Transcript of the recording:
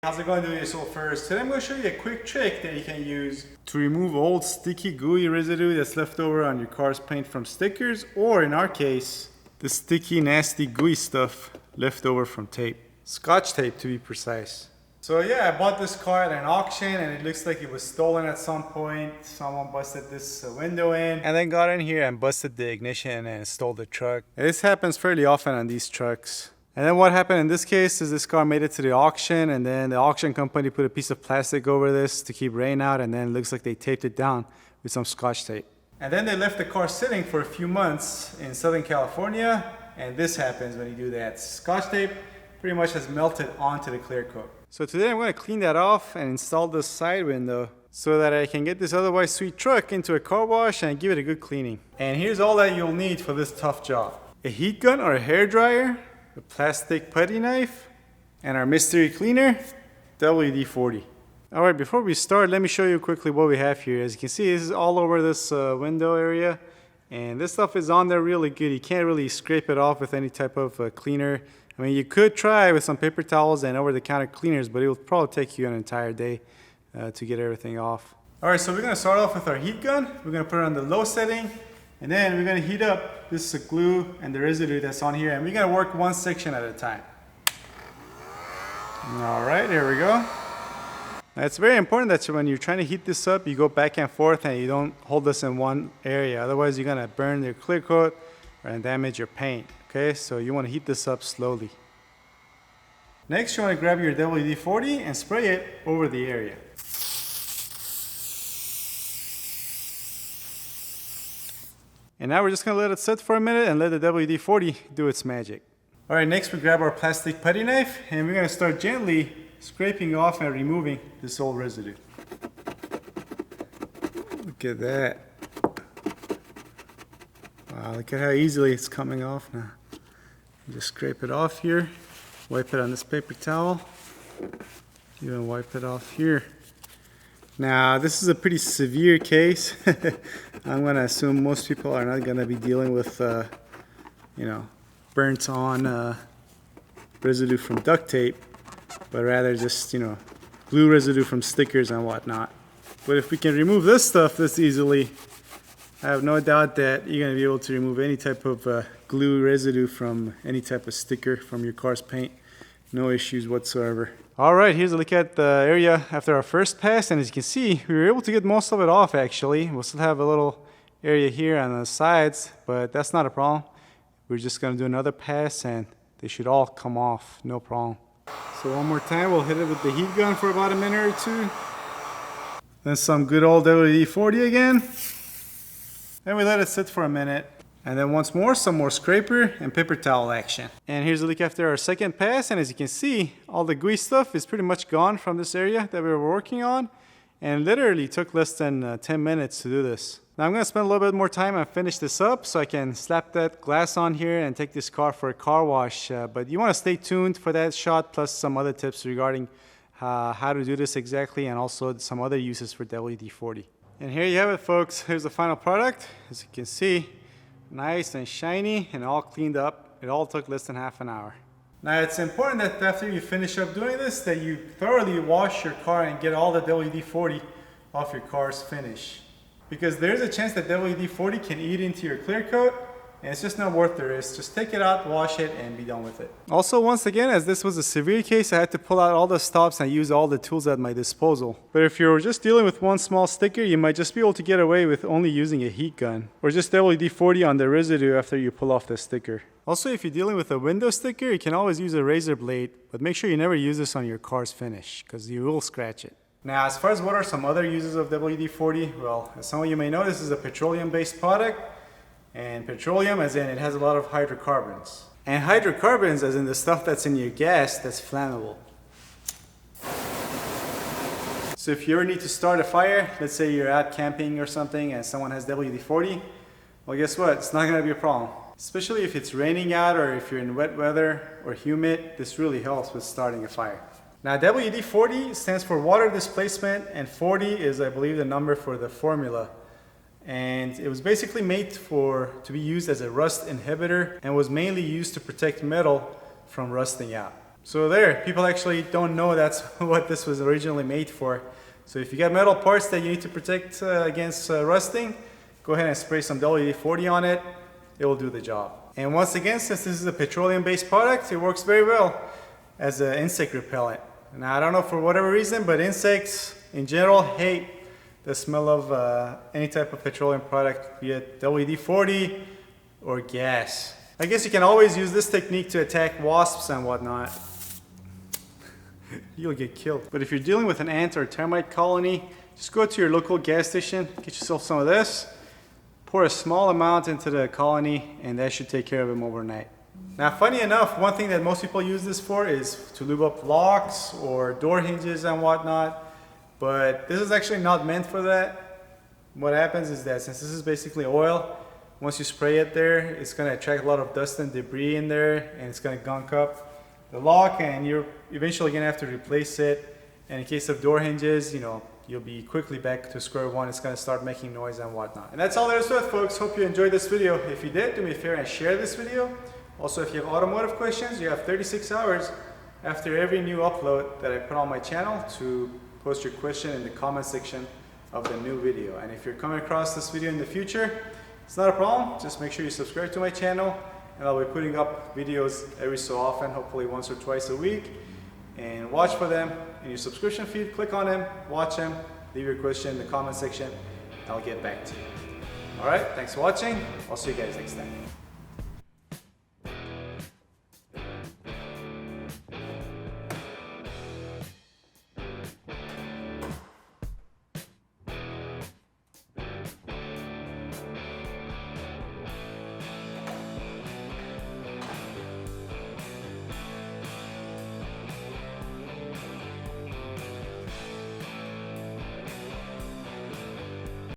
How's it going, so first? Today I'm going to show you a quick trick that you can use to remove old sticky gooey residue that's left over on your car's paint from stickers, or in our case, the sticky nasty gooey stuff left over from tape. Scotch tape to be precise. So yeah, I bought this car at an auction and it looks like it was stolen at some point. Someone busted this window in and then got in here and busted the ignition and stole the truck. And this happens fairly often on these trucks. And then what happened in this case is this car made it to the auction, and then the auction company put a piece of plastic over this to keep rain out, and then it looks like they taped it down with some Scotch tape. And then they left the car sitting for a few months in Southern California, and this happens when you do that. Scotch tape pretty much has melted onto the clear coat. So today I'm going to clean that off and install this side window so that I can get this otherwise sweet truck into a car wash and give it a good cleaning. And here's all that you'll need for this tough job: a heat gun or a hair dryer, a plastic putty knife, and our mystery cleaner, WD40. Alright, before we start, let me show you quickly what we have here. As you can see, this is all over this window area, and this stuff is on there really good. You can't really scrape it off with any type of cleaner. I mean, you could try with some paper towels and over-the-counter cleaners, but it will probably take you an entire day to get everything off. Alright, so we're going to start off with our heat gun. We're going to put it on the low setting, and then we're going to heat up this glue and the residue that's on here, and we're going to work one section at a time. Alright, here we go. Now, it's very important that when you're trying to heat this up, you go back and forth and you don't hold this in one area. Otherwise, you're going to burn your clear coat and damage your paint. Okay, so you want to heat this up slowly. Next, you want to grab your WD-40 and spray it over the area. And now we're just going to let it sit for a minute and let the WD-40 do its magic. Alright, next we grab our plastic putty knife and we're going to start gently scraping off and removing this old residue. Look at that. Wow, look at how easily it's coming off now. Just scrape it off here, wipe it on this paper towel, even wipe it off here. Now, this is a pretty severe case. I'm going to assume most people are not going to be dealing with, burnt on residue from duct tape, but rather just, glue residue from stickers and whatnot. But if we can remove this stuff this easily, I have no doubt that you're going to be able to remove any type of glue residue from any type of sticker from your car's paint. No issues whatsoever. Alright, here's a look at the area after our first pass, and as you can see, we were able to get most of it off actually. We'll still have a little area here on the sides, but that's not a problem. We're just going to do another pass and they should all come off, no problem. So one more time, we'll hit it with the heat gun for about a minute or two. Then some good old WD-40 again. Then we let it sit for a minute. And then once more, some more scraper and paper towel action. And here's a look after our second pass, and as you can see, all the gooey stuff is pretty much gone from this area that we were working on, and literally took less than 10 minutes to do this. Now I'm going to spend a little bit more time and finish this up so I can slap that glass on here and take this car for a car wash, but you want to stay tuned for that shot, plus some other tips regarding how to do this exactly, and also some other uses for WD-40. And here you have it, folks. Here's the final product. As you can see, nice and shiny and all cleaned up. It all took less than half an hour. Now it's important that after you finish up doing this, that you thoroughly wash your car and get all the WD-40 off your car's finish. Because there's a chance that WD-40 can eat into your clear coat, and it's just not worth the risk. Just take it out, wash it, and be done with it. Also, once again, as this was a severe case, I had to pull out all the stops and use all the tools at my disposal. But if you're just dealing with one small sticker, you might just be able to get away with only using a heat gun, or just WD-40 on the residue after you pull off the sticker. Also, if you're dealing with a window sticker, you can always use a razor blade, but make sure you never use this on your car's finish, because you will scratch it. Now, as far as what are some other uses of WD-40, well, as some of you may know, this is a petroleum-based product. And petroleum, as in it has a lot of hydrocarbons. And hydrocarbons, as in the stuff that's in your gas that's flammable. So if you ever need to start a fire, let's say you're out camping or something and someone has WD-40, well, guess what? It's not going to be a problem. Especially if it's raining out or if you're in wet weather or humid, this really helps with starting a fire. Now, WD-40 stands for water displacement, and 40 is, I believe, the number for the formula. And it was basically made to be used as a rust inhibitor and was mainly used to protect metal from rusting out. So there, people actually don't know that's what this was originally made for. So if you got metal parts that you need to protect against rusting, go ahead and spray some WD-40 on it. It will do the job. And once again, since this is a petroleum-based product, it works very well as an insect repellent. Now, I don't know for whatever reason, but insects in general hate the smell of any type of petroleum product, be it WD-40 or gas. I guess you can always use this technique to attack wasps and whatnot. You'll get killed. But if you're dealing with an ant or termite colony, just go to your local gas station, get yourself some of this, pour a small amount into the colony, and that should take care of them overnight. Now, funny enough, one thing that most people use this for is to lube up locks or door hinges and whatnot, but this is actually not meant for that. What happens is that since this is basically oil, once you spray it there, it's going to attract a lot of dust and debris in there, and it's going to gunk up the lock, and you're eventually going to have to replace it. And in case of door hinges, you'll be quickly back to square one. It's going to start making noise and whatnot. And that's all there is to it, folks. Hope you enjoyed this video. If you did, do me a favor and share this video. Also, if you have automotive questions, you have 36 hours after every new upload that I put on my channel to post your question in the comment section of the new video. And if you're coming across this video in the future, it's not a problem. Just make sure you subscribe to my channel, and I'll be putting up videos every so often, hopefully once or twice a week. And watch for them in your subscription feed. Click on them, watch them, leave your question in the comment section, and I'll get back to you. Alright, thanks for watching. I'll see you guys next time.